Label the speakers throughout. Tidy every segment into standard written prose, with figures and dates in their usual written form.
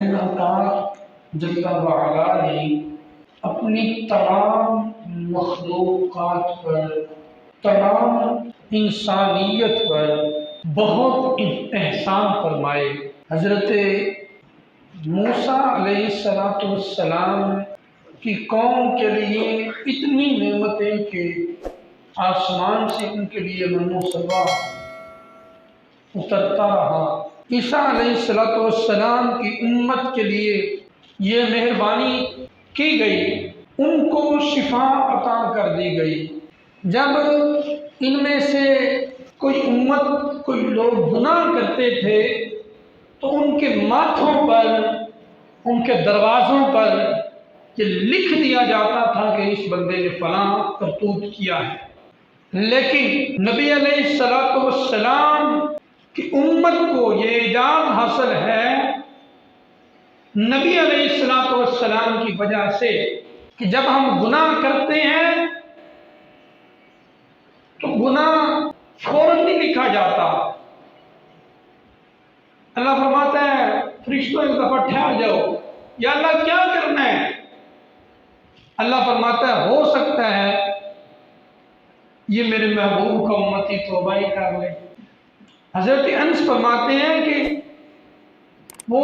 Speaker 1: اللہ پاک جل وعلا نے اپنی تمام مخلوقات پر، تمام انسانیت پر بہت احسان فرمائے۔ حضرت موسیٰ علیہ السلام کی قوم کے لیے اتنی نعمتیں کہ آسمان سے ان کے لیے من و سلویٰ اترتا رہا۔ عیسیٰ علیہ السلام کی امت کے لیے یہ مہربانی کی گئی، ان کو شفا عطا کر دی گئی۔ جب ان میں سے کوئی امت، کوئی لوگ گناہ کرتے تھے تو ان کے ماتھوں پر، ان کے دروازوں پر یہ لکھ دیا جاتا تھا کہ اس بندے نے فلاں کرتوت کیا ہے۔ لیکن نبی علیہ السلام کی امت کو یہ اعزاز حاصل ہے نبی علیہ السلام کی وجہ سے کہ جب ہم گناہ کرتے ہیں تو گناہ فوراً نہیں لکھا جاتا۔ اللہ فرماتا ہے فرشتوں ایک دفعہ ٹھہر جاؤ، یا اللہ کیا کرنا ہے؟ اللہ فرماتا ہے ہو سکتا ہے یہ میرے محبوب کا امتی توبہ ہی کر لے۔ حضرت انس فرماتے ہیں کہ وہ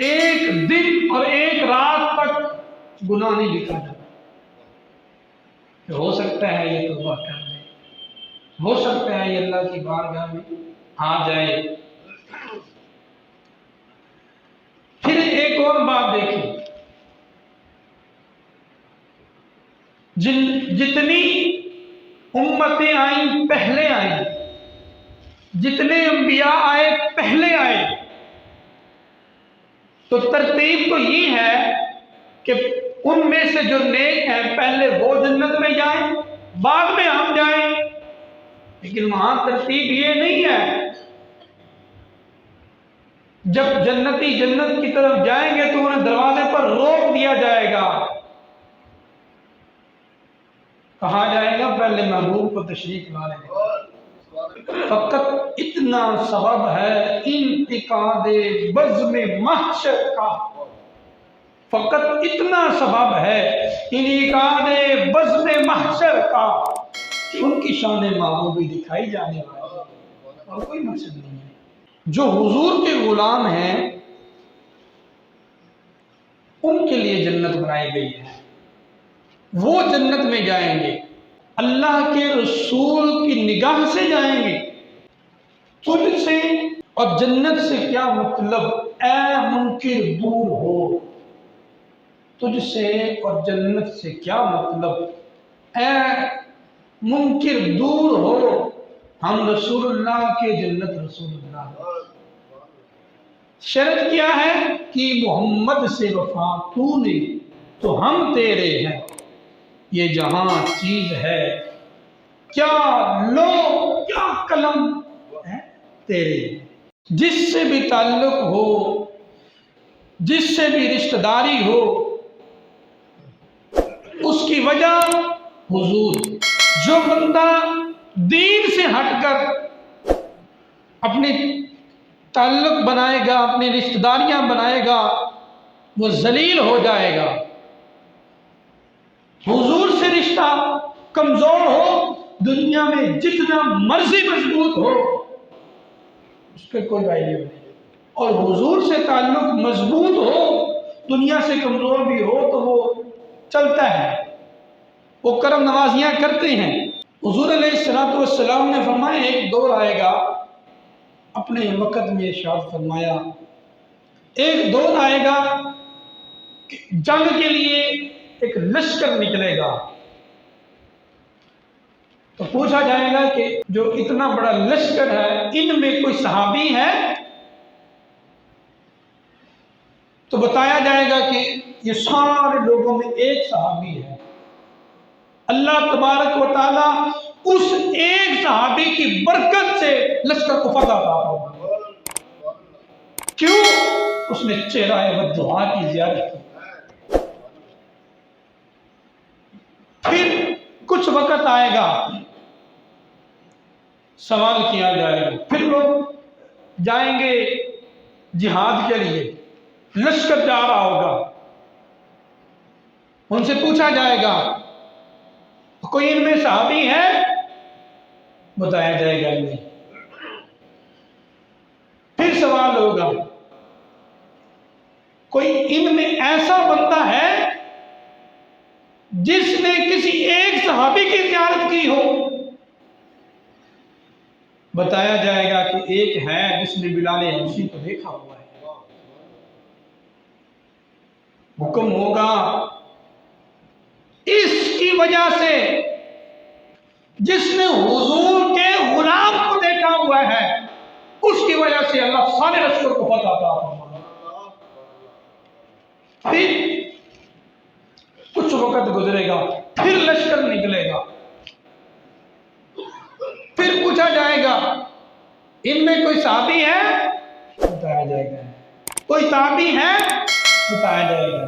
Speaker 1: ایک دن اور ایک رات تک گناہ نہیں لکھا جاتا، کہ ہو سکتا ہے یہ توبہ کر لے، ہو سکتا ہے یہ اللہ کی بارگاہ میں آ جائے۔ پھر ایک اور بات دیکھیں، جتنی امتیں آئیں پہلے آئیں، جتنے انبیاء آئے پہلے آئے، تو ترتیب تو یہ ہے کہ ان میں سے جو نیک ہیں پہلے وہ جنت میں جائیں، بعد میں ہم جائیں۔ لیکن وہاں ترتیب یہ نہیں ہے، جب جنتی جنت کی طرف جائیں گے تو انہیں دروازے پر روک دیا جائے گا، کہا جائے گا پہلے محبوب کو تشریف لانے دیں۔ فقط اتنا سبب ہے انتقاد بزم محشر کا، فقط اتنا سبب ہے انعقاد بزم محشر کا کہ ان کی شان محبوبی دکھائی جانے والی ہے، اور کوئی مقصد نہیں ہے۔ جو حضور کے غلام ہیں ان کے لیے جنت بنائی گئی ہے، وہ جنت میں جائیں گے، اللہ کے رسول کی نگاہ سے جائیں گے۔ تجھ سے اور جنت سے کیا مطلب اے منکر دور ہو، تجھ سے اور جنت سے کیا مطلب اے منکر دور ہو، ہم رسول اللہ کے جنت رسول اللہ۔ شرط کیا ہے کہ محمد سے وفا تو نے تو ہم تیرے ہیں، یہ جہاں چیز ہے کیا لو کیا قلم ہے تیرے۔ جس سے بھی تعلق ہو، جس سے بھی رشتہ داری ہو، اس کی وجہ حضور۔ جو بندہ دین سے ہٹ کر اپنی تعلق بنائے گا، اپنی رشتہ داریاں بنائے گا، وہ ذلیل ہو جائے گا۔ حضور سے رشتہ کمزور ہو، دنیا میں جتنا مرضی مضبوط ہو، اس پہ کوئی ویلیو نہیں، اور حضور سے تعلق مضبوط ہو، دنیا سے کمزور بھی ہو تو وہ چلتا ہے، وہ کرم نوازیاں کرتے ہیں۔ حضور علیہ السلام نے فرمایا ایک دور آئے گا، اپنے وقت میں ارشاد فرمایا ایک دور آئے گا کہ جنگ کے لیے ایک لشکر نکلے گا، تو پوچھا جائے گا کہ جو اتنا بڑا لشکر ہے ان میں کوئی صحابی ہے؟ تو بتایا جائے گا کہ یہ سارے لوگوں میں ایک صحابی ہے۔ اللہ تبارک و تعالیٰ اس ایک صحابی کی برکت سے لشکر کو فتح عطا فرمائے۔ کیوں؟ اس نے چہرہ والدعا کی زیارت کی۔ پھر کچھ وقت آئے گا، سوال کیا جائے گا، پھر لوگ جائیں گے جہاد کے لیے، لشکر جا رہا ہوگا، ان سے پوچھا جائے گا کوئی ان میں صحابی ہے؟ بتایا جائے گا نہیں۔ پھر سوال ہوگا کوئی ان میں ایسا بندہ ہے جس نے کسی ایک صحابی کی زیارت کی ہو؟ بتایا جائے گا کہ ایک ہے جس نے بلال حبشی کو دیکھا ہوا ہے۔ حکم ہوگا اس کی وجہ سے جس نے حضور کے غلام کو دیکھا ہوا ہے اس کی وجہ سے اللہ سارے لشکر کو فتح عطا فرمائے۔ پھر کچھ وقت گزرے گا، پھر لشکر نکلے گا، پھر پوچھا جائے گا ان میں کوئی صحابی ہے؟ بتایا جائے گا۔ کوئی تابعی ہے؟ بتایا جائے گا۔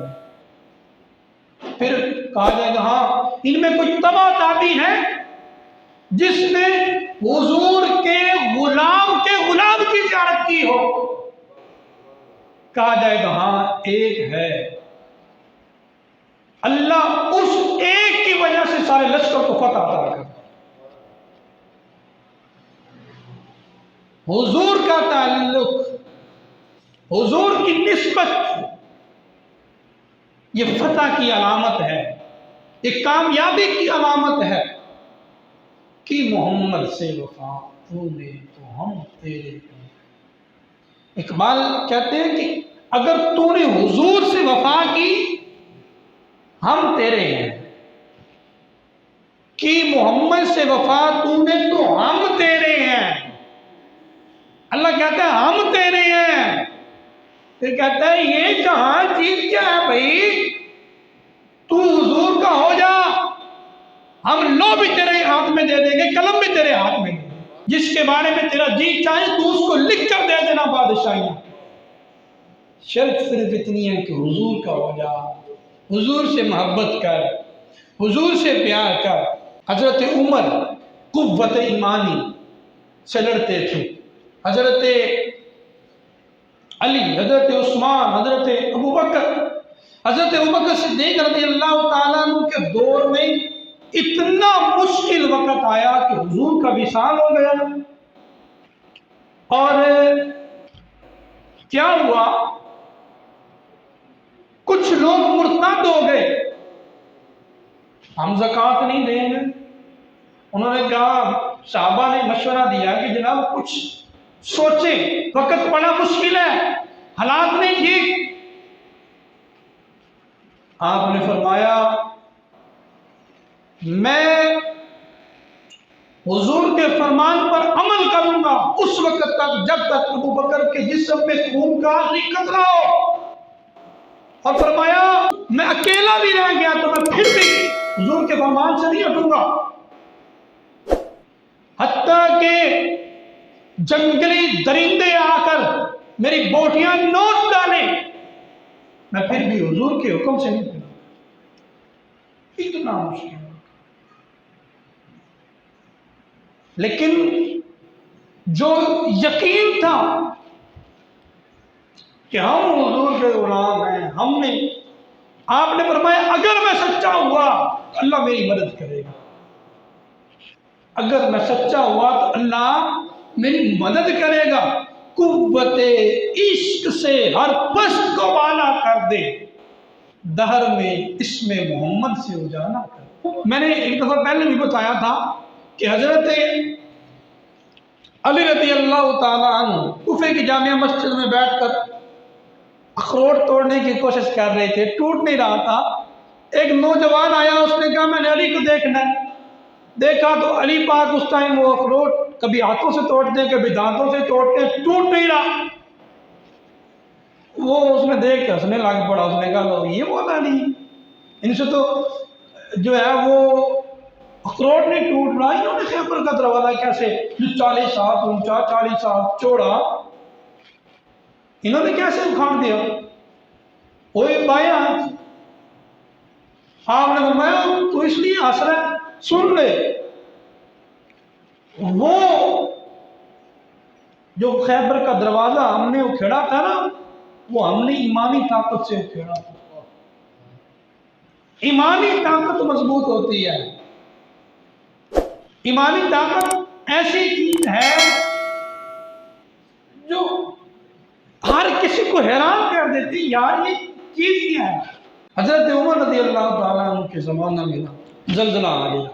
Speaker 1: پھر کہا جائے گا ہاں ان میں کوئی تبع تابعی ہے جس نے حضور کے غلام کی زیارت کی ہو؟ کہا جائے گا ہاں ایک ہے۔ اللہ اس ایک کی وجہ سے سارے لشکر کو فتح عطا کرتا ہے۔ حضور کا تعلق، حضور کی نسبت، یہ فتح کی علامت ہے، یہ کامیابی کی علامت ہے کہ محمد سے وفا تو نے تو ہم تیرے ہیں۔ اقبال کہتے ہیں کہ اگر تو نے حضور سے وفا کی ہم تیرے ہیں، کہ محمد سے وفا تو نے تو ہم تیرے ہیں۔ اللہ کہتا ہے ہم تیرے ہیں، پھر کہتا ہے یہ جہاں چیز کیا ہے بھائی، تو حضور کا ہو جا، ہم لو بھی تیرے ہاتھ میں دے دیں گے، قلم بھی تیرے ہاتھ میں دے دیں گے، جس کے بارے میں تیرا جی چاہے تو اس کو لکھ کر دے دینا بادشاہیاں۔ شرط صرف اتنی ہے کہ حضور کا ہو جا، حضور سے محبت کر، حضور سے پیار کر۔ حضرت عمر قوت ایمانی سے لڑتے تھے، حضرت علی، حضرت عثمان، حضرت ابوبکر، حضرت ابوبکر صدیق رضی اللہ تعالیٰ عنہ کے دور میں اتنا مشکل وقت آیا کہ حضور کا وصال ہو گیا، اور کیا ہوا، کچھ لوگ مرتد ہو گئے، ہم زکوٰۃ نہیں دیں گے۔ انہوں نے کہا، صحابہ نے مشورہ دیا کہ جناب کچھ سوچیں، وقت بڑا مشکل ہے، حالات نہیں ٹھیک۔ آپ نے فرمایا میں حضور کے فرمان پر عمل کروں گا اس وقت تک جب تک ابو بکر کے جسم میں خون کا آخری قطرہ ہو، اور فرمایا میں اکیلا بھی رہ گیا تو میں پھر بھی حضور کے فرمان سے نہیں ہٹوں گا، حتیٰ کہ جنگلی درندے آ کر میری بوٹیاں نوچ ڈالیں، میں پھر بھی حضور کے حکم سے نہیں ہٹوں گا۔ اتنا مشکل، لیکن جو یقین تھا کہ ہم حضور کے غلام ہیں، ہم نے، آپ نے فرمایا اگر میں سچا ہوا تو اللہ میری مدد کرے گا، اگر میں سچا ہوا تو اللہ میری مدد کرے گا، قوت عشق سے ہر پست کو بالا کر دے، دہر میں اسم محمد سے اجالا کر۔ میں نے ایک دفعہ پہلے بھی بتایا تھا کہ حضرت علی رضی اللہ تعالیٰ عنہ کوفے کی جامعہ مسجد میں بیٹھ کر اخروٹ توڑنے کی کوشش کر رہے تھے، ٹوٹ نہیں رہا تھا۔ ایک نوجوان آیا، اس نے کہا میں نے علی کو دیکھنا ہے۔ دیکھا تو علی پاک اس ٹائم وہ اخروٹ کبھی ہاتھوں سے توڑتے ہیں، کبھی دانتوں سے توڑتے ہیں، ٹوٹ نہیں رہا۔ وہ اس میں دیکھ کے ہنسنے لگ پڑا، اس نے کہا یہ بولا نہیں، ان سے تو جو ہے وہ اخروٹ نہیں ٹوٹ رہا، انہوں نے خیبر کا دروازہ کیسے 40 ہاتھ اونچا 40 ہاتھ چوڑا، انہوں نے کیسے اکھاڑ دیا؟ وہی بایاں ہاتھ۔ آپ نے فرمایا تو اس لیے ہنس رہا ہے، سن لے، وہ جو خیبر کا دروازہ ہم نے اکھیڑا تھا نا، وہ ہم نے ایمانی طاقت سے اکھیڑا تھا۔ ایمانی طاقت مضبوط ہوتی ہے۔ ایمانی طاقت ایسی چیز ہے جو ہر کسی کو حیران کر دیتی، یار یہ چیز کیا ہے۔ حضرت عمر رضی اللہ تعالیٰ عنہ کے زمانہ میں زلزلہ آ گیا۔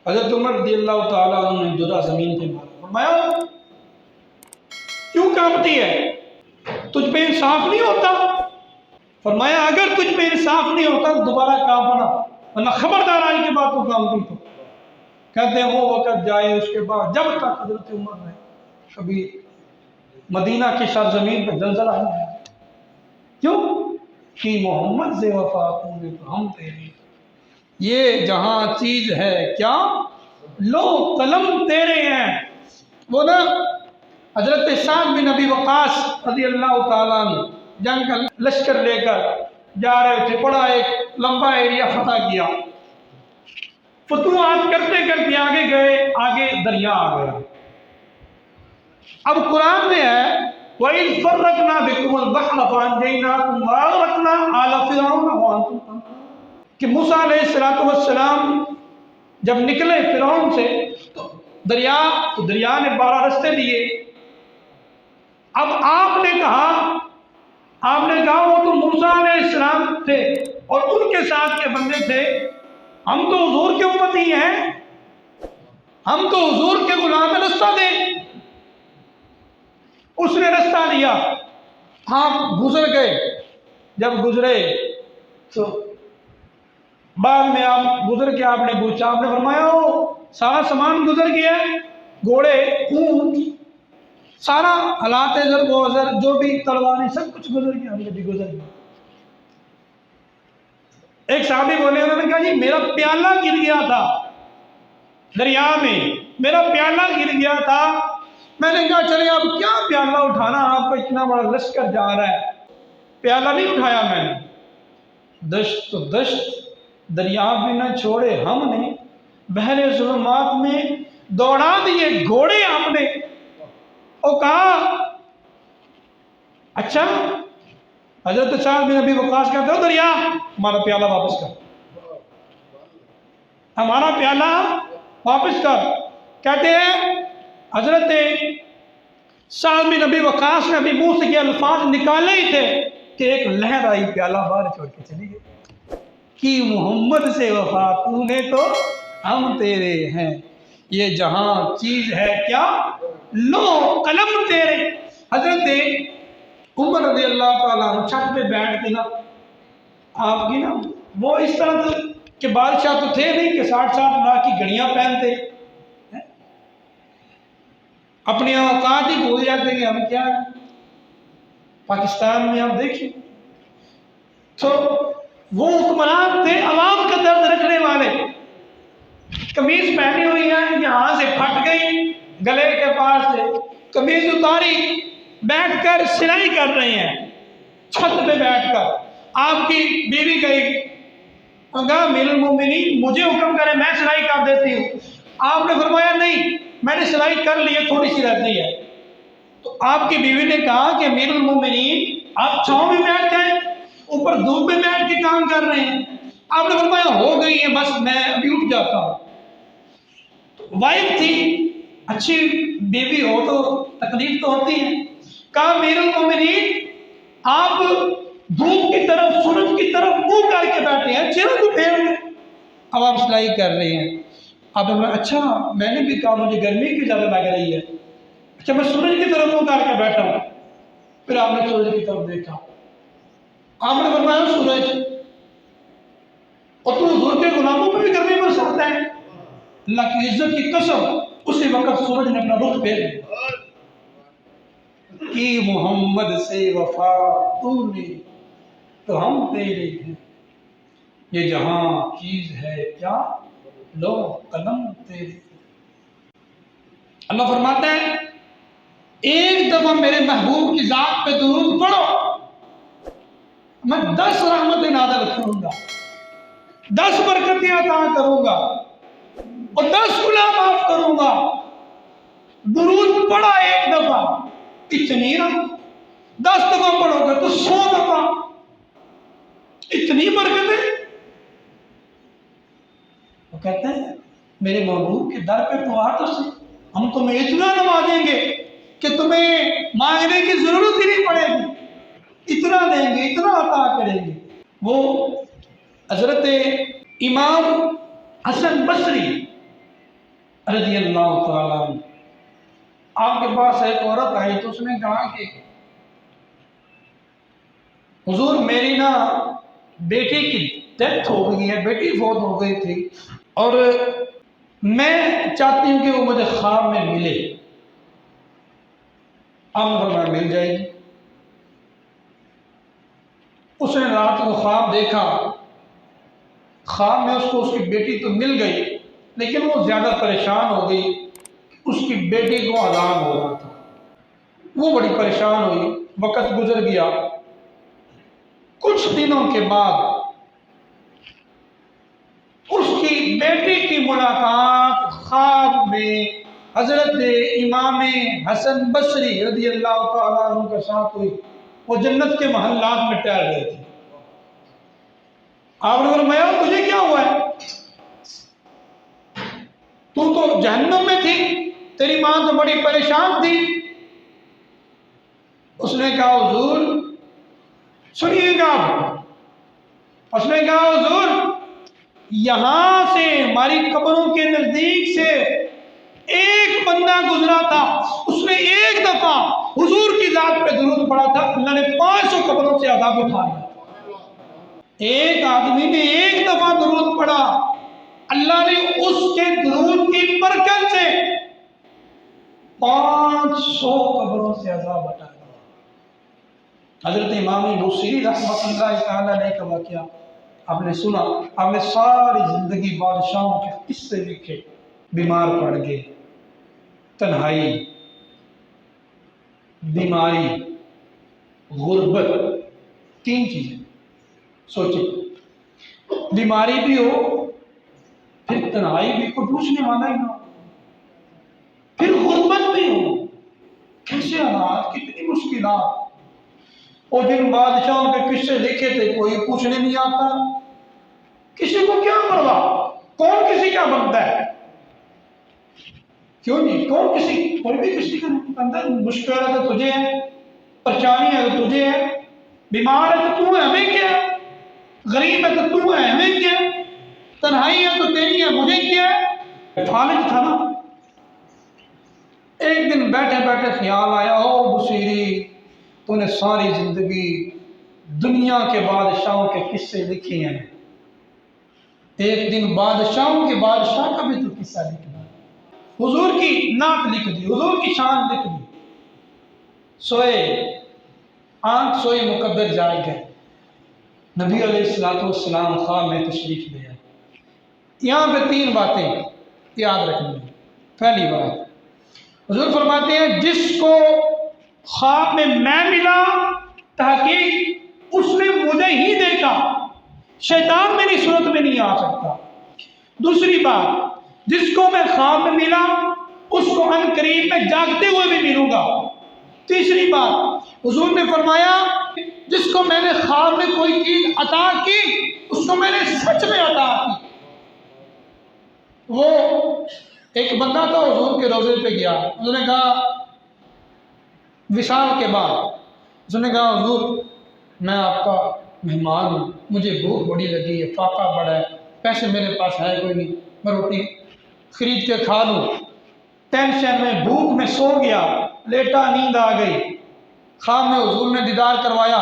Speaker 1: حضرت عمر رضی اللہ تعالیٰ عنہ نے جدا زمین پہ مارا، فرمایا کیوں کانپتی ہے؟ تجھ پہ انصاف نہیں ہوتا؟ فرمایا اگر تجھ پہ انصاف نہیں ہوتا دوبارہ کانپنا، ورنہ خبردار آئی کے بعد تو کانپتی تو۔ کہتے ہیں وہ وقت جائے، اس کے بعد جب تک حضرت عمر نے کبھی مدینہ کی سرزمین پہ زلزلہ نہیں آیا۔ کیوں؟ کہ محمد سے وفا پوری تو ہم تیری، یہ جہاں چیز ہے کیا لو قلم تیرے ہیں۔ وہ نا حضرت سعد بن ابی وقاص رضی اللہ تعالیٰ عنہ جنگ کا لشکر لے کر جا رہے تھے، بڑا ایک لمبا ایریا فتح کیا، فتوحات کرتے کرتے آگے گئے، آگے دریا آ گیا۔ اب قرآن میں ہے وَإِذْ فَرَّقْنَا بِكُمُ الْبَحْرَ فَأَنْجَيْنَاكُمْ وَأَغْرَقْنَا آلَ فِرْعَوْنَ وَأَنْتُمْ تَنظُرُونَ کہ موسیٰ علیہ السلام جب نکلے فرعون سے تو دریا نے 12 رستے دیے۔ اب آپ نے کہا وہ تو موسیٰ علیہ السلام تھے اور ان کے ساتھ کے بندے تھے، ہم تو حضور کے امتی ہیں، ہم تو حضور کے غلام ہیں، رستہ دیں۔ اس نے رستہ دیا، آپ گزر گئے۔ جب گزرے تو بعد میں آپ گزر کے آپ نے پوچھا، آپ نے فرمایا وہ سارا سامان گزر گیا ہے، گھوڑے، اونٹ، سارا حالات ضرب و اثر جو بھی تلواریں سب کچھ گزر گیا، ہم نے بھی گزر گیا۔ ایک صحابی بولے، انہوں نے کہا جی میرا پیالہ گر گیا تھا دریا میں، میرا پیالہ گر گیا تھا۔ میں نے کہا چلے اب کیا پیالہ اٹھانا، آپ کا اتنا بڑا لشکر جا رہا ہے، پیالہ نہیں اٹھایا میں نے۔ دشت تو دشت، دریا بھی نہ چھوڑے ہم نے، بحر ظلمات میں دوڑا دیے گھوڑے ہم نے۔ اور کہا اچھا حضرت سعد بن ابی وقاص کہتے ہو دریا ہمارا پیالہ واپس کر، ہمارا پیالہ واپس کر۔ کہتے ہیں حضرت سعد بن ابی وقاص نے ابھی منہ سے یہ الفاظ نکالے ہی تھے کہ ایک لہر آئی، پیالہ باہر چھوڑ کے چلی گئی کہ محمد سے وفا تو نے تو ہم تیرے ہیں، یہ جہاں چیز ہے کیا لو قلم تیرے۔ حضرت عمر رضی اللہ تعالیٰ عنہ چھت پہ بیٹھ کے نا آپ کی نا وہ اس طرح کے بادشاہ تو تھے نہیں کہ 60 لاکھ کی گھڑیاں پہنتے، اپنی اوقات ہی بھول جاتے کہ ہم کیا ہیں۔ پاکستان میں آپ دیکھیں تو وہ حکمران تھے عوام کا درد رکھنے والے، قمیض پہنی ہوئی ہے یہاں سے پھٹ گئی گلے کے پاس سے، قمیض اتاری، بیٹھ کر سلائی کر رہے ہیں چھت پہ بیٹھ کر۔ آپ کی بیوی گئی، کہا امیر المومنین مجھے حکم کرے میں سلائی کر دیتی ہوں۔ آپ نے فرمایا نہیں میں نے سلائی کر لی ہے، تھوڑی سی رہتی ہے۔ تو آپ کی بیوی نے کہا کہ امیر المومنین آپ چھاؤں میں بیٹھ جائیں، اوپر دھوپ میں بیٹھ کے کام کر رہے ہیں۔ آپ نے فرمایا ہو گئی ہے بس میں ابھی اٹھ جاتا ہوں۔ وائف تھی، اچھی بیوی ہو تو تکلیف تو ہوتی ہے۔ کہا امیر المومنین آپ دھوپ کی طرف سورج کی طرف منہ کر کے بیٹھے ہیں، چہرہ کو پھیر لیں۔ اب آپ سلائی کر رہے ہیں۔ آپ نے اچھا میں نے بھی کہا مجھے گرمی کی زیادہ لگ رہی ہے، اچھا میں سورج کی طرف منہ کر کے بیٹھا ہوں۔ پھر آپ نے سورج کی طرف دیکھا، آپ نے فرمایا سورج اور تو حضور کے غلاموں پہ بھی گرمی برساتا ہے؟ اللہ کی عزت کی قسم اسی وقت سورج نے اپنا رخ پھیر لیا کہ محمد سے وفا تو نے تو ہم تیرے ہیں، یہ جہاں چیز ہے کیا لو قلم تیرے۔ اللہ فرماتا ہے ایک دفعہ میرے محبوب کی ذات پہ درود پڑھو میں 10 رحمتیں نازل کروں گا، 10 برکتیں عطا کروں گا اور 10 گناہ معاف کروں گا۔ درود پڑھا ایک دفعہ اتنی رحمت، 10 دفعہ پڑھو گے تو 100 دفعہ، اتنی برکت ہے۔ وہ کہتے ہیں میرے محبوب کے در پہ تو آ تو صحیح، ہم تمہیں اتنا نوازیں گے کہ تمہیں مانگنے کی ضرورت ہی نہیں پڑے گی، اتنا دیں گے، اتنا عطا کریں گے۔ وہ حضرت امام حسن بصری رضی اللہ تعالیٰ عنہ، آپ کے پاس ایک عورت آئی تو اس نے کہا کہ حضور میری نا بیٹی کی ڈیتھ ہو گئی ہے، بیٹی فوت ہو گئی تھی، اور میں چاہتی ہوں کہ وہ مجھے خواب میں ملے۔ آپ نے فرمایا مل جائے گی۔ اس نے رات کو خواب دیکھا، خواب میں اس کو اس کی بیٹی تو مل گئی، لیکن وہ زیادہ پریشان ہو گئی، اس کی بیٹی کو عذاب ہو رہا تھا، وہ بڑی پریشان ہوئی۔ وقت گزر گیا، کچھ دنوں کے بعد اس کی بیٹی کی ملاقات خواب میں حضرت امام حسن بصری رضی اللہ تعالیٰ عنہ کے ساتھ ہوئی۔ وہ جنت کے محلات میں ٹہل رہے تھے۔ آپ نے فرمایا تجھے کیا ہوا ہے؟ تو جہنم میں تھی، تیری ماں تو بڑی پریشان تھی۔ اس نے کہا حضور سنیے گا، اس نے کہا حضور یہاں سے ہماری قبروں کے نزدیک سے ایک بندہ گزرا تھا، اس نے ایک دفعہ حضور کی ذات پہ درود پڑھا تھا، اللہ نے 500 قبروں سے عذاب اٹھا لیا۔ ایک آدمی نے ایک دفعہ درود پڑھا، اللہ نے اس کے درود کی برکت سے 500 قبروں سے عذاب ہٹا دیا۔ حضرت امام بصری رحمۃ اللہ تعالیٰ علیہ کا واقعہ آپ نے سنا، آپ نے ساری زندگی بادشاہوں کے قصے لکھے، بیمار پڑ گئے، تنہائی، بیماری، غربت، 3 چیزیں سوچیں، بیماری بھی ہو، پھر تنہائی بھی، کوئی پوچھنے والا ہی نہ ہو، پھر غربت بھی ہو، کیسے حالات، کتنی مشکلات۔ اور جن بادشاہوں کے قصے لکھے تھے کوئی پوچھنے نہیں آتا، کسی کو کیا پرواہ، کون کسی کا بنتا ہے، کیوں نہیں، کون کسی، کوئی بھی کسی کا اندر مشکل ہے تو تجھے ہے، پریشانی ہے تو تجھے ہے، بیمار ہے تو ہے، ہمیں کیا، غریب ہے تو ہے، ہمیں کیا، تنہائی ہے تو تیری ہے، مجھے کیا ہے۔ فالج تھا نا۔ ایک دن بیٹھے بیٹھے خیال آیا، او بصیری تو نے ساری زندگی دنیا کے بادشاہوں کے قصے لکھے ہیں، ایک دن بادشاہوں کے بادشاہ کا بھی تو قصہ لکھنا، حضور کی نعت لکھ دی، حضور کی شان لکھ دی۔ سوئے، آنکھ سوئی مقدر جائے گئے، نبی علیہ السلام خواب میں تشریف لے آئے۔ یہاں پہ 3 باتیں یاد رکھنی۔ پہلی بات، حضور فرماتے ہیں جس کو خواب میں ملا، تحقیق اس نے مجھے ہی دیکھا، شیطان میری صورت میں نہیں آ سکتا۔ دوسری بات، جس کو میں خواب میں ملا اس کو ان قریب میں جاگتے ہوئے بھی ملوں گا۔ تیسری بات، حضور نے فرمایا جس کو میں نے خواب میں کوئی چیز عطا کی اس کو میں نے سچ میں عطا کی۔ وہ ایک بندہ تھا حضور کے روضے پہ گیا، حضور نے کہا وصال کے بعد، حضور نے کہا حضور میں آپ کا مہمان ہوں، مجھے بھوک بڑی لگی ہے، فاقہ بڑا ہے، پیسے میرے پاس ہے کوئی نہیں، میں روٹی خرید کے کھا لوں۔ ٹینشن میں، بھوک میں سو گیا، لیٹا، نیند آ گئی، خواب میں حضور نے دیدار کروایا،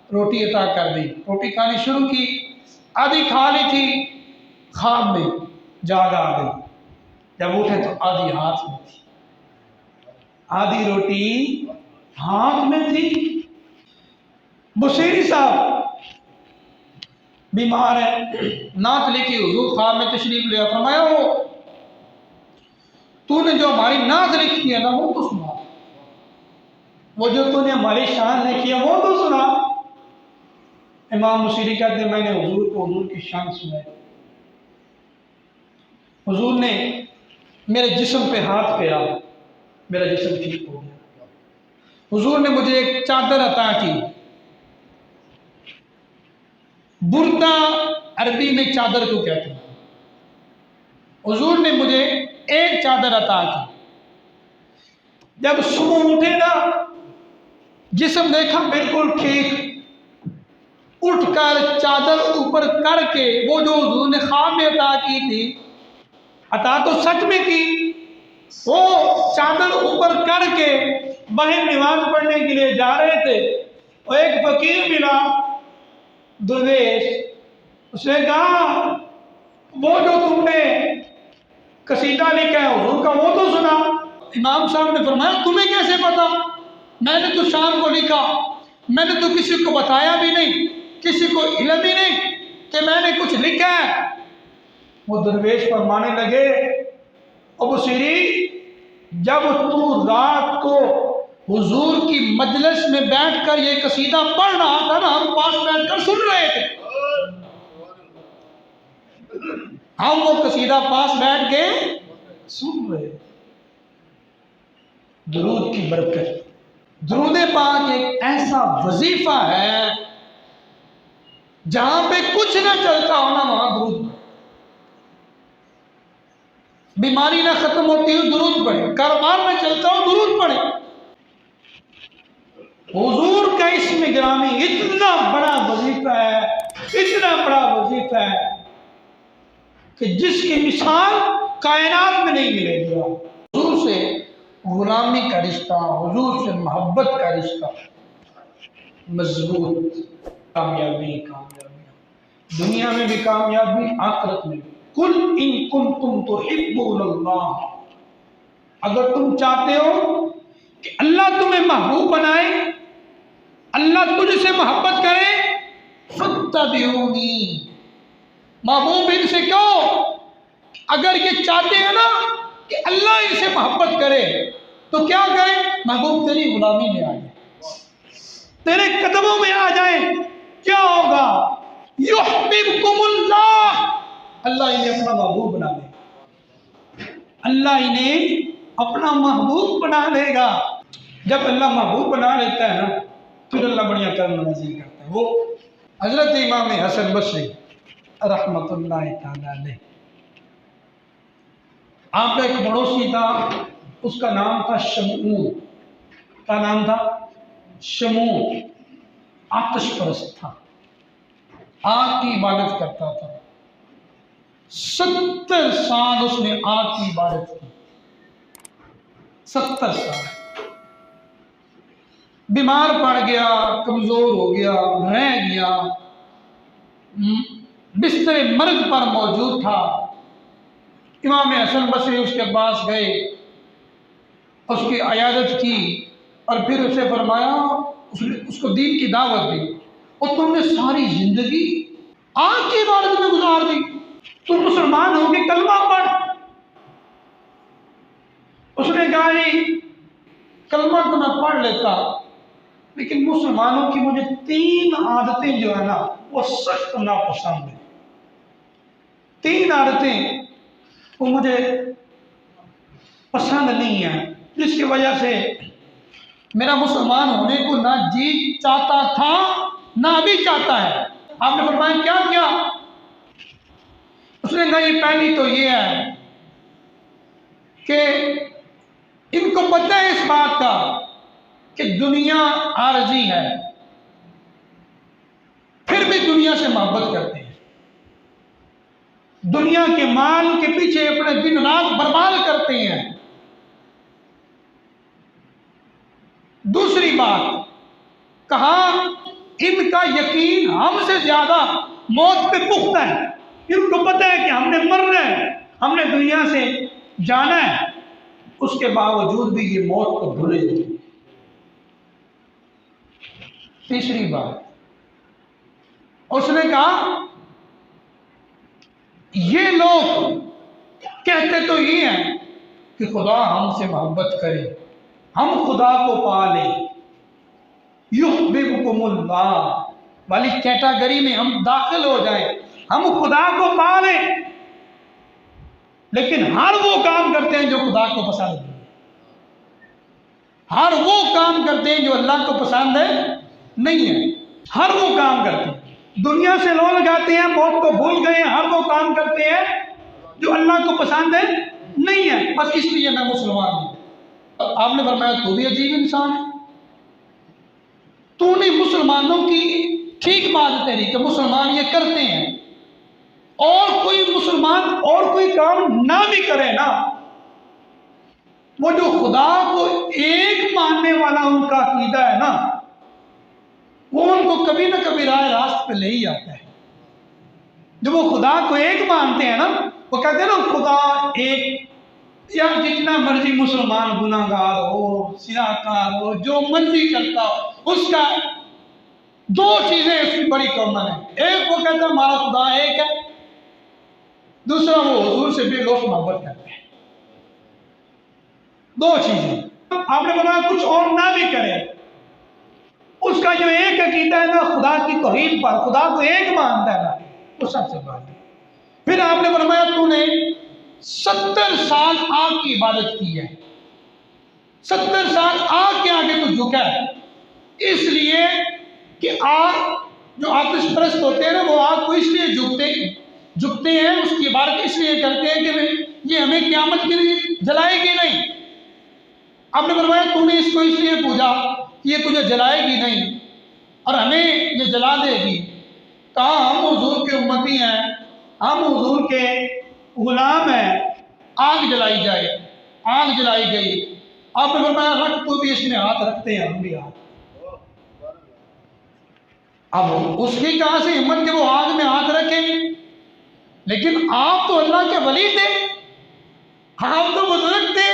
Speaker 1: روٹی عطا کر دی، روٹی کھانی شروع کی، آدھی کھا لی تھی، خواب میں جاگ آ گئی، جب اٹھے تو آدھی ہاتھ میں تھی، آدھی روٹی ہاتھ میں تھی۔ بصیری صاحب بیمار ہے، نعت لکھی، حضور خواب میں تشریف لیا، فرمایا وہ تو نے جو ہماری نعت لکھی ہے نا وہ تو سنا، وہ جو تو نے ہماری شان لکھی ہے وہ تو سنا۔ امام بصیری کہتے ہیں میں نے حضور کو حضور کی شان سنائی، حضور نے میرے جسم پہ ہاتھ پھیرا، میرا جسم ٹھیک ہو گیا۔ حضور نے مجھے ایک چادر عطا کی. بردہ عربی میں چادر کو کہتے ہیں. حضور نے مجھے ایک چادر عطا کی. جب صبح اٹھے گا جسم دیکھا بالکل ٹھیک، اٹھ کر چادر اوپر کر کے وہ جو حضور نے خواب میں عطا کی تھی، عطا تو سچ میں کی، وہ چادر اوپر کر کے باہر نماز پڑھنے کے لیے جا رہے تھے. اور ایک فقیر ملا درویش، اس نے کہا وہ جو تم نے قصیدہ لکھا ہے حضور کا وہ تو سنا. امام صاحب نے فرمایا تمہیں کیسے پتا؟ میں نے تو شام کو لکھا، میں نے تو کسی کو بتایا بھی نہیں، کسی کو علم ہی نہیں کہ میں نے کچھ لکھا ہے. وہ درویش فرمانے لگے ابو سیری، جب تو رات کو حضور کی مجلس میں بیٹھ کر یہ قصیدہ پڑھ رہا تھا نا، ہم پاس بیٹھ کر سن رہے تھے. ہم وہ قصیدہ پاس بیٹھ کے سن رہے. درود کی برکت. درود پاک ایک ایسا وظیفہ ہے جہاں پہ کچھ نہ چلتا ہونا وہاں درود. بیماری نہ ختم ہوتی ہو درود پڑھے، کاروبار نہ چلتا ہو درود پڑھے. حضور کا اسم گرامی اتنا بڑا وظیفہ ہے، اتنا بڑا وظیفہ ہے کہ جس کی مثال کائنات میں نہیں ملے گی. حضور سے غلامی کا رشتہ، حضور سے محبت کا رشتہ مضبوط. کامیابی دنیا میں بھی کامیابی، آخرت میں بھی. قل ان کنتم تحبون اللہ، اگر تم چاہتے ہو کہ اللہ تمہیں محبوب بنائے، اللہ تجھ سے محبت کرے، فاتبعونی، محبوب ان سے کہو اگر یہ چاہتے ہیں نا کہ اللہ ان سے محبت کرے تو کیا کرے؟ محبوب تیری غلامی میں آ جائے، تیرے قدموں میں آ جائیں. کیا ہوگا؟ یحببکم اللہ، اللہ انہیں اپنا محبوب بنا لے گا. اللہ انہیں اپنا محبوب بنا لے گا. جب اللہ محبوب بنا لیتا ہے نا پھر اللہ بڑھیا کرم نازل کرتا ہے. وہ حضرت امام حسن بصری رحمۃ اللہ تعالی علیہ، آپ کا ایک پڑوسی تھا، اس کا نام تھا شمعون. کیا نام تھا؟ شمعون. آتش پرست تھا، آگ کی عبادت کرتا تھا. 70 سال اس نے آگ کی عبادت کی. 70 سال. بیمار پڑ گیا، کمزور ہو گیا، رہ گیا، بستر مرگ پر موجود تھا. امام حسن بصری اس کے پاس گئے، اس کی عیادت کی اور پھر اسے فرمایا، اس کو دین کی دعوت دی. اور تم نے ساری زندگی آگ کی عبادت میں گزار دی، تم مسلمان ہو کے کلمہ پڑھ. اس نے کہا نہیں، کلمہ تو میں پڑھ لیتا لیکن مسلمانوں کی مجھے 3 عادتیں جو ہے نا وہ سخت ناپسند ہیں. 3 عادتیں وہ مجھے پسند نہیں ہیں، جس کی وجہ سے میرا مسلمان ہونے کو نہ جی چاہتا تھا نہ ابھی چاہتا ہے. آپ نے فرمایا کیا کیا؟ اس نے کہا یہ پہلی تو یہ ہے کہ ان کو پتہ ہے اس بات کا کہ دنیا عارضی ہے، پھر بھی دنیا سے محبت کرتے ہیں، دنیا کے مال کے پیچھے اپنے دن رات برباد کرتے ہیں. دوسری بات کہا ان کا یقین ہم سے زیادہ موت پہ پختہ ہے. ان کو پتہ ہے کہ ہم نے مرنا ہے، ہم نے دنیا سے جانا ہے، اس کے باوجود بھی یہ موت کو بھولے نہیں. تیسری بات اس نے کہا یہ لوگ کہتے تو یہ ہیں کہ خدا ہم سے محبت کرے، ہم خدا کو پا لیں، یحببکم اللہ والی کیٹاگری میں ہم داخل ہو جائیں، ہم خدا کو پا لیں، لیکن ہر وہ کام کرتے ہیں جو خدا کو پسند ہے،
Speaker 2: ہر وہ کام کرتے ہیں جو اللہ کو پسند ہے نہیں ہے، ہر وہ کام کرتے ہیں، دنیا سے لو لگاتے ہیں، موت کو بھول گئے ہیں، ہر وہ کام کرتے ہیں جو اللہ کو پسند ہے نہیں ہے، بس اس لیے میں مسلمان ہوں۔ آپ نے فرمایا تو بھی عجیب انسان ہے، تو نہیں مسلمانوں کی ٹھیک بات ہے تیری کہ مسلمان یہ کرتے ہیں، اور کوئی مسلمان اور کوئی کام نہ بھی کرے نا، وہ جو خدا کو ایک ماننے والا ان کا عقیدہ ہے نا، وہ ان کو کبھی نہ کبھی راہ راست پہ لے ہی آتا ہے۔ جب وہ خدا کو ایک مانتے ہیں نا، وہ کہتے ہیں نا خدا ایک، یا جتنا مرضی مسلمان گناہ گار ہو، سیاکار ہو، جو مرضی کرتا ہو، اس کا دو چیزیں اس کی بڑی کامن ہیں، ایک وہ کہتا ہے ہمارا خدا ایک ہے، دوسرا وہ حضور سے بے لوث محبت کرتے ہیں۔ دو چیزیں آپ نے بولا کچھ اور نہ بھی کرے، اس کا جو ایک عقیدہ ہے نا خدا کی توحید پر، خدا کو ایک مانتا ہے نا، وہ سب سے بات ہے۔ پھر آپ نے فرمایا تو نے 70 سال آگ کی عبادت کی ہے، 70 سال آگ کے آگے تو جھکا ہے، اس لیے کہ آگ جو آتش پرست ہوتے ہیں نا، وہ آگ کو اس لیے جھکتے ہیں، اس کی عبادت اس لیے کرتے ہیں کہ یہ ہمیں قیامت کے لیے جلائے گی نہیں۔ آپ نے فرمایا تو نے اس کو اس لیے پوجا کہ یہ تجھے جلائے گی نہیں اور ہمیں یہ جلا دے گی، کہا ہم حضور کے امتی ہیں، ہم حضور کے غلام ہیں، آگ جلائی جائے، آگ جلائی گئی۔ آپ نے فرمایا رکھ تو بھی اس میں ہاتھ رکھتے ہیں، ہم بھی ہاتھ۔ اب اس کی کہاں سے ہمت کہ وہ آگ میں ہاتھ رکھیں، لیکن آپ تو اللہ کے ولی تھے، آپ تو بزرگ تھے،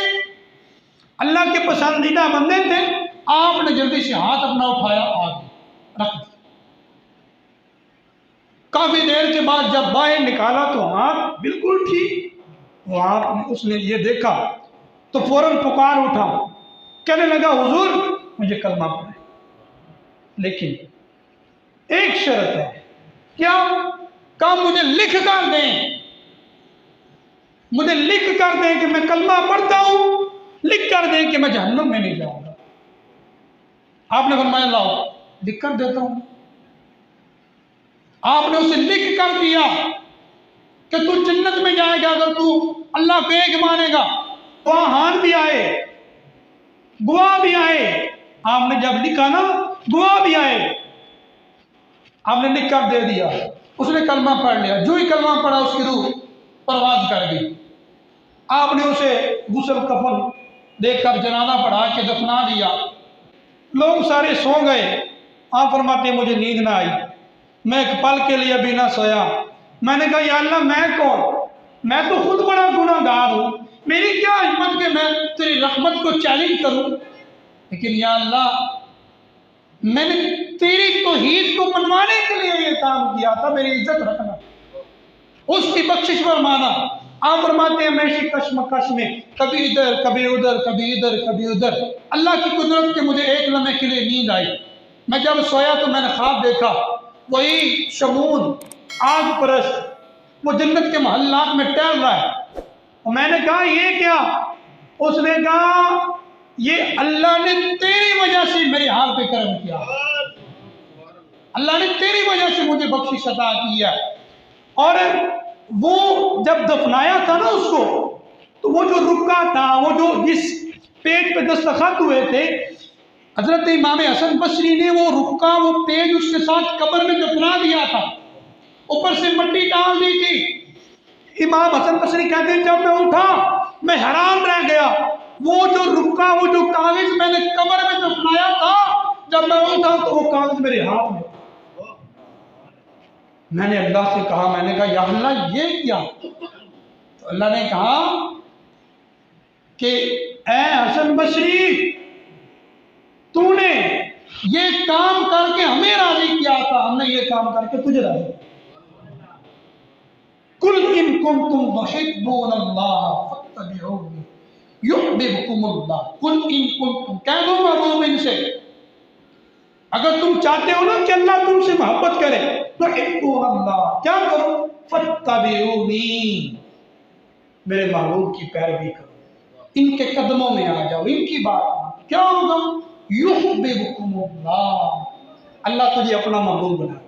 Speaker 2: اللہ کے پسندیدہ بندے تھے، آپ نے جلدی سے ہاتھ اپنا اٹھایا، آگ رکھ دیا۔ کافی دیر کے بعد جب باہر نکالا تو ہاتھ بالکل ٹھیک، وہ آپ اس نے یہ دیکھا تو فوراً پکار اٹھا، کہنے لگا حضور مجھے کلمہ پڑھائیں، لیکن ایک شرط ہے۔ کیا؟ کہا مجھے لکھ کر دیں، مجھے لکھ کر دیں کہ میں کلمہ پڑھتا ہوں، لکھ کر دیں کہ میں جہنم میں نہیں جاؤں گا۔ آپ نے فرمایا لاؤ لکھ کر دیتا ہوں۔ آپ نے اسے لکھ کر دیا کہ تو جنت میں جائے گا اگر تو اللہ کو ایک مانے گا۔ گواہان بھی آئے، گواہ بھی آئے، آپ نے جب لکھا نا گواہ بھی آئے، آپ نے لکھ کر دے دیا، اس نے کلمہ پڑھ لیا، جو ہی کلمہ پڑھا اس کی روح پرواز کر گئی۔ آپ نے اسے غسل کفن دے کر جنازہ پڑھا کے دفنا دیا، لوگ سارے سو گئے۔ آپ فرماتے ہیں مجھے نیند نہ آئی، میں ایک پل کے لیے بھی نہ سویا، میں نے کہا یا اللہ میں کون، میں تو خود بڑا گناہ گار ہوں، میری کیا ہمت کہ میں تیری رحمت کو چیلنج کروں، لیکن یا اللہ میں نے تیری توحید کو منوانے کے لیے یہ کام کیا تھا، میری عزت رکھنا، اس کی بخشش فرمانا۔ آپ فرماتے ہیں میں اسی کشمکش میں کبھی ادھر کبھی ادھر کبھی ادھر کبھی ادھر، اللہ کی قدرت کے مجھے ایک لمحے کے لیے نیند آئی، میں جب سویا تو میں نے خواب دیکھا، وہی شمون آگ پرست وہ جنت کے محلات میں ٹہل رہا ہے، اور میں نے کہا یہ کیا؟ اس نے کہا یہ اللہ نے تیری وجہ سے میرے حال پہ کرم کیا، اللہ نے تیری وجہ سے مجھے بخشش عطا کی ہے۔ اور وہ جب دفنایا تھا نا اس کو، تو وہ جو رکا تھا، وہ جو جس پیج پہ دستخط ہوئے تھے، حضرت امام حسن بصری نے وہ رکا وہ پیج اس کے ساتھ قبر میں دفنا دیا تھا، اوپر سے مٹی ڈال دی تھی۔ امام حسن بصری کہتے ہیں جب میں اٹھا میں حیران رہ گیا، وہ جو رکا وہ جو کاغذ میں نے قبر میں دفنایا تھا، جب میں اٹھا تو وہ کاغذ میرے ہاتھ میں۔ میں نے اللہ سے کہا، میں نے کہا یا اللہ یہ کیا؟ تو اللہ نے کہا کہ اے حسن بصری تو نے یہ کام کر کے ہمیں راضی کیا تھا، ہم نے یہ کام کر کے تجھے راضی کیا۔ قل ان کنتم تحبون اللہ فاتبعونی یحببکم اللہ، قل ان کنتم، کہہ دو محبوب ان سے اگر تم چاہتے ہو نا کہ اللہ تم سے محبت کرے تحبون اللہ، کیا کرو؟ فاتبعونی، میرے محبوب کی پیروی کرو، ان کے قدموں میں آ جاؤ، ان کی بات کیا ہوگا؟ یحببکم اللہ، اللہ تجھے اپنا محبوب بنا